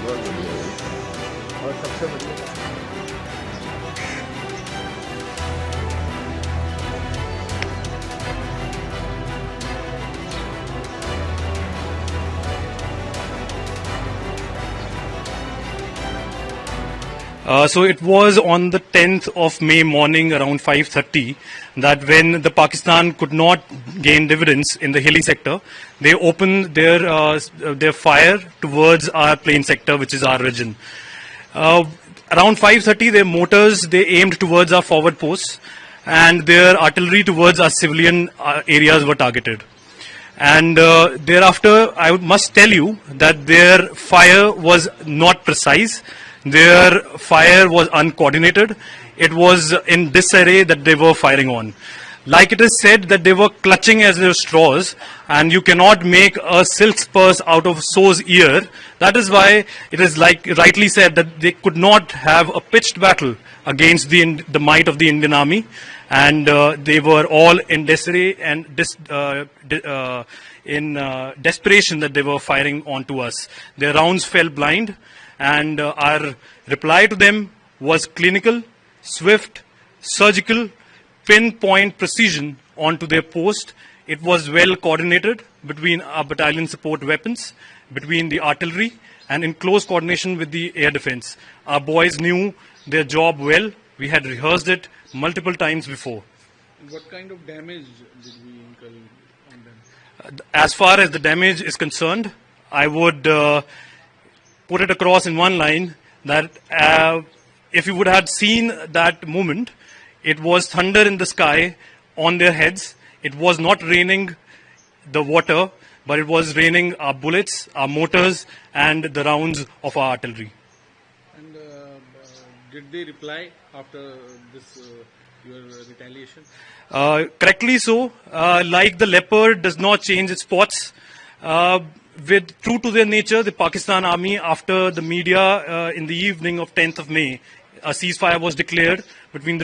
बहुत बढ़िया है और सबसे बढ़िया So it was on the 10th of May morning around 5:30 that when the Pakistan could not gain dividends in the hilly sector, they opened their fire towards our plain sector, which is our region. Around 5:30, their mortars they aimed towards our forward posts, and their artillery towards our civilian areas were targeted. And thereafter, I must tell you that their fire was not precise. Their fire was uncoordinated. It was in disarray that they were firing on. Like it is said that they were clutching as their straws, and you cannot make a silk purse out of sow's ear. That is why it is like rightly said that they could not have a pitched battle against the might of the Indian army, and they were all in disarray and in desperation that they were firing onto us. Their rounds fell blind, and our reply to them was clinical, swift, surgical, pinpoint precision onto their post. It was well coordinated between our battalion support weapons, between the artillery, and in close coordination with the air defense. Our boys knew their job well. We had rehearsed it multiple times before. And what kind of damage did we incur on them? As far as the damage is concerned, I would put it across in one line that if you would have seen that moment, it was thunder in the sky on their heads. It was not raining the water, but it was raining our bullets, our mortars, and the rounds of our artillery. And did they reply after this your retaliation? Correctly so. Like the leopard does not change its spots. True to their nature, the Pakistan Army, after the media in the evening of 10th of May, a ceasefire was declared between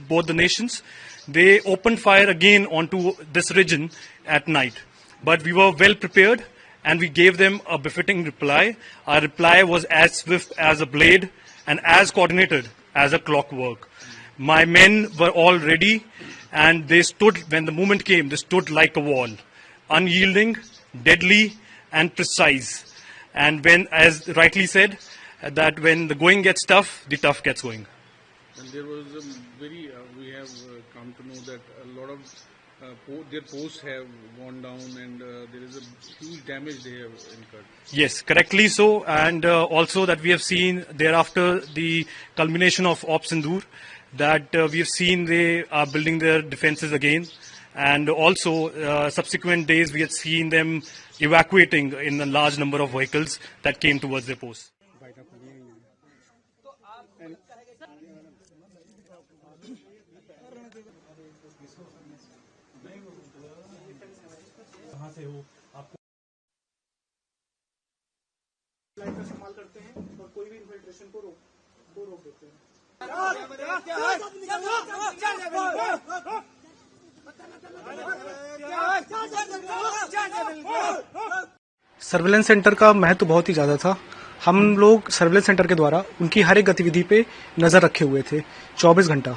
both the nations. They opened fire again onto this region at night. But we were well prepared, and we gave them a befitting reply. Our reply was as swift as a blade and as coordinated as a clockwork. My men were all ready, and they stood, when the moment came, they stood like a wall, unyielding, deadly, and precise. And when, as rightly said, that when the going gets tough, the tough gets going. And there was we have come to know that a lot of their posts have gone down, and there is a huge damage they have incurred. Yes, correctly so. And also that we have seen thereafter the culmination of Op Sindoor, that we have seen they are building their defenses again. And also subsequent days we had seen them evacuating in a large number of vehicles that came towards their posts. इस्तेमाल करते हैं और कोई भी infiltration को रोक देते हैं। सर्वेलेंस सेंटर का महत्व बहुत ही ज्यादा था। हम लोग सर्वेलेंस सेंटर के द्वारा उनकी हर एक गतिविधि पे नजर रखे हुए थे 24 घंटा।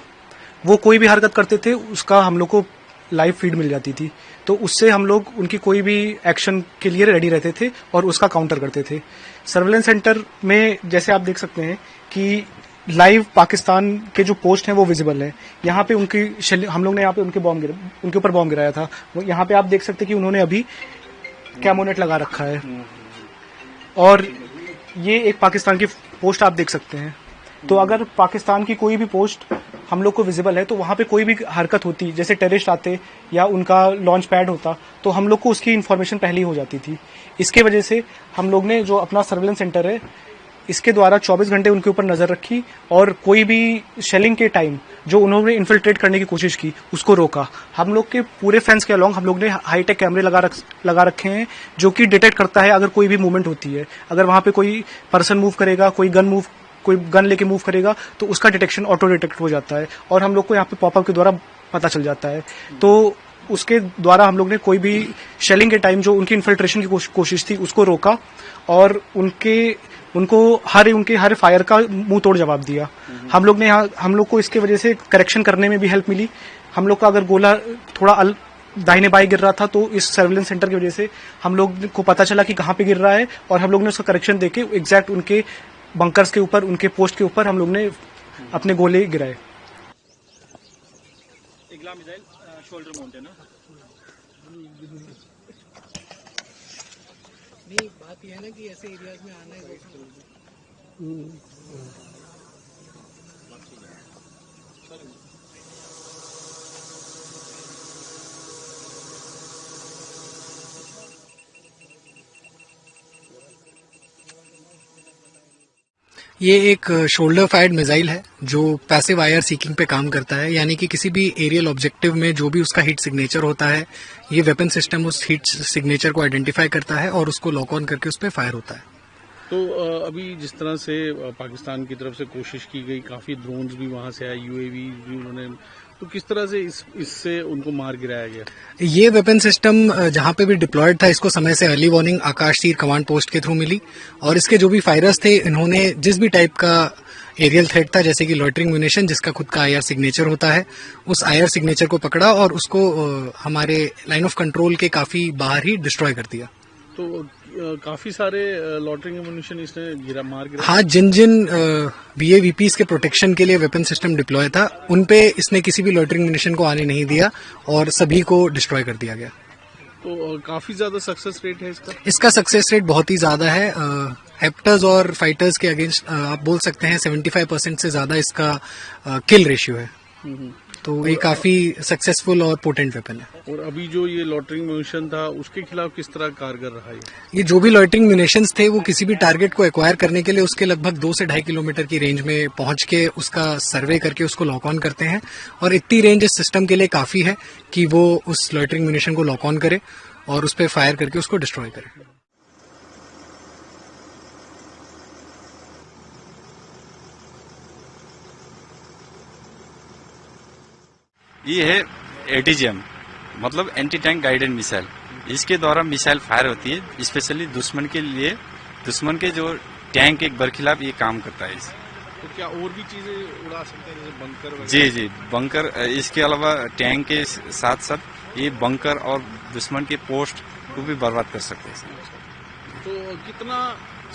वो कोई भी हरकत करते थे उसका हम लोग को लाइव फीड मिल जाती थी, तो उससे हम लोग उनकी कोई भी एक्शन के लिए रेडी रहते थे और उसका काउंटर करते थे। सर्वेलेंस सेंटर में जैसे आप देख सकते हैं कि लाइव पाकिस्तान के जो पोस्ट हैं वो विजिबल है। यहाँ पे हम लोग ने यहाँ पे उनके ऊपर बॉम्ब गिराया था। यहाँ पे आप देख सकते हैं कि उन्होंने अभी कैमोनेट लगा रखा है, और ये एक पाकिस्तान की पोस्ट आप देख सकते हैं। तो अगर पाकिस्तान की कोई भी पोस्ट हम लोग को विजिबल है तो वहां पे कोई भी हरकत होती, जैसे टेररिस्ट आते या उनका लॉन्च पैड होता, तो हम लोग को उसकी इन्फॉर्मेशन पहले ही हो जाती थी। इसके वजह से हम लोग ने जो अपना सर्वेलेंस सेंटर है इसके द्वारा 24 घंटे उनके ऊपर नजर रखी, और कोई भी शेलिंग के टाइम जो उन्होंने इन्फिल्ट्रेट करने की कोशिश की उसको रोका। हम लोग के पूरे फेंस के अलॉन्ग हम लोग ने हाईटेक कैमरे लगा रखे हैं जो कि डिटेक्ट करता है अगर कोई भी मूवमेंट होती है। अगर वहां पे कोई पर्सन मूव करेगा, कोई गन लेके मूव करेगा, तो उसका डिटेक्शन ऑटो डिटेक्ट हो जाता है और हम लोग को यहाँ पे पॉपअप के द्वारा पता चल जाता है। तो उसके द्वारा हम लोग ने कोई भी शेलिंग के टाइम जो उनकी इन्फिल्ट्रेशन की कोशिश थी उसको रोका और उनको हर फायर का मुंह तोड़ जवाब दिया। हम लोग को इसके वजह से करेक्शन करने में भी हेल्प मिली। हम लोग का अगर गोला थोड़ा दाहिने बाएं गिर रहा था तो इस सर्विलेंस सेंटर की वजह से हम लोग को पता चला कि कहाँ पे गिर रहा है और हम लोग ने उसका करेक्शन देके एग्जैक्ट उनके बंकर्स के ऊपर, उनके पोस्ट के ऊपर हम लोग ने अपने गोले गिराए। शोल्डर माउंट है ना? नहीं, बात यह है ना कि ऐसे एरियाज में आना है। ये एक शोल्डर फायर्ड मिसाइल है जो पैसिव आईआर सीकिंग पे काम करता है, यानी कि किसी भी एरियल ऑब्जेक्टिव में जो भी उसका हीट सिग्नेचर होता है, ये वेपन सिस्टम उस हीट सिग्नेचर को आइडेंटिफाई करता है और उसको लॉक ऑन करके उस पर फायर होता है। तो अभी जिस तरह से पाकिस्तान की तरफ से कोशिश की गई, काफी ड्रोन्स भी वहां से आए, यूएवी भी उन्होंने, तो किस तरह से इससे उनको मार गिराया गया? ये वेपन सिस्टम जहां पे भी डिप्लॉयड था, इसको समय से अर्ली वार्निंग आकाश तीर कमांड पोस्ट के थ्रू मिली और इसके जो भी फायरर्स थे, इन्होंने जिस भी टाइप का एरियल थ्रेट था, जैसे कि लॉइटरिंग म्यूनिशन जिसका खुद का आईआर सिग्नेचर होता है, उस आईआर सिग्नेचर को पकड़ा और उसको हमारे लाइन ऑफ कंट्रोल के काफी बाहर ही डिस्ट्रॉय कर दिया। तो काफी सारे लॉटरिंग एमुनिशन इसने मार गिरा। हाँ, जिन बीएवीपीज के प्रोटेक्शन के लिए वेपन सिस्टम डिप्लॉय था, उनपे इसने किसी भी लॉटरिंग म्यूनिशन को आने नहीं दिया और सभी को डिस्ट्रॉय कर दिया गया। तो काफी ज्यादा सक्सेस रेट है इसका सक्सेस रेट बहुत ही ज्यादा है। हेप्टर्स और फाइटर्स के अगेंस्ट आप बोल सकते हैं 75% से ज्यादा इसका किल रेशियो है। तो ये काफी सक्सेसफुल और पोटेंट वेपन है। और अभी जो ये लॉटरिंग म्यूनिशन था उसके खिलाफ किस तरह कारगर रहा है? ये जो भी लॉटरिंग म्यूनिशंस थे वो किसी भी टारगेट को एक्वायर करने के लिए उसके लगभग 2 से 2.5 किलोमीटर की रेंज में पहुंच के उसका सर्वे करके उसको लॉक ऑन करते हैं और इतनी रेंज इस सिस्टम के लिए काफी है कि वो उस लॉटरिंग म्यूनिशन को लॉक ऑन करे और उस पर फायर करके उसको डिस्ट्रॉय करे। ये है एटीजीएम, मतलब एंटी टैंक गाइडेड मिसाइल। इसके द्वारा मिसाइल फायर होती है स्पेशली दुश्मन के लिए, दुश्मन के जो टैंक के बरखिलाफ ये काम करता है। तो क्या और भी चीजें उड़ा सकते हैं, जैसे बंकर वगैरह? जी, बंकर। इसके अलावा टैंक के साथ साथ ये बंकर और दुश्मन के पोस्ट को भी बर्बाद कर सकते हैं। तो कितना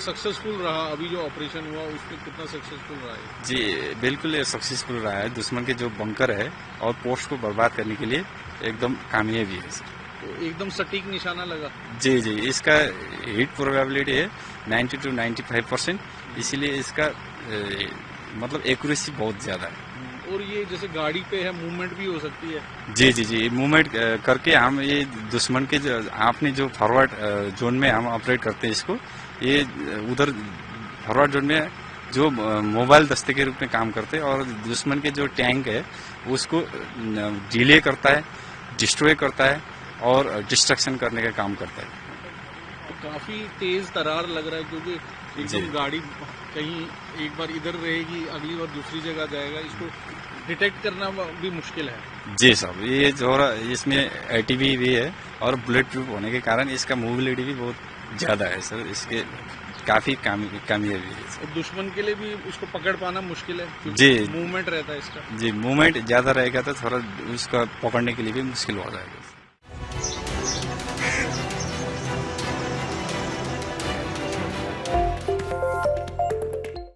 सक्सेसफुल रहा अभी जो ऑपरेशन हुआ, उसमें कितना सक्सेसफुल रहा है? जी बिल्कुल, ये सक्सेसफुल रहा है। दुश्मन के जो बंकर है और पोस्ट को बर्बाद करने के लिए एकदम कामयाबी है सर। तो एकदम सटीक निशाना लगा? जी, इसका हिट प्रोबेबिलिटी है 90 to 95%, इसीलिए इसका मतलब एक्यूरेसी बहुत ज्यादा है। और ये जैसे गाड़ी पे है, मूवमेंट भी हो सकती है? जी, मूवमेंट करके हम ये दुश्मन के आपने जो फॉरवर्ड जोन में हम ऑपरेट करते हैं इसको, ये उधर फॉरवर्ड जोन में जो मोबाइल दस्ते के रूप में काम करते हैं और दुश्मन के जो टैंक है उसको डिले करता है, डिस्ट्रॉय करता है और डिस्ट्रक्शन करने का काम करता है। तो काफी तेज तरार लग रहा है, क्योंकि एकदम गाड़ी कहीं एक बार इधर रहेगी, अगली बार दूसरी जगह जाएगा, इसको डिटेक्ट करना भी मुश्किल है। जी साहब, ये जो इसमें एटीवी भी है और बुलेट प्रूफ होने के कारण इसका मूविलिटी भी बहुत ज्यादा है सर, इसके काफी कामयाबी है। और दुश्मन के लिए भी इसको पकड़ पाना मुश्किल है? जी, मूवमेंट रहता है इसका? जी, मूवमेंट ज्यादा रहेगा तो थोड़ा उसका पकड़ने के लिए भी मुश्किल हो जाएगा।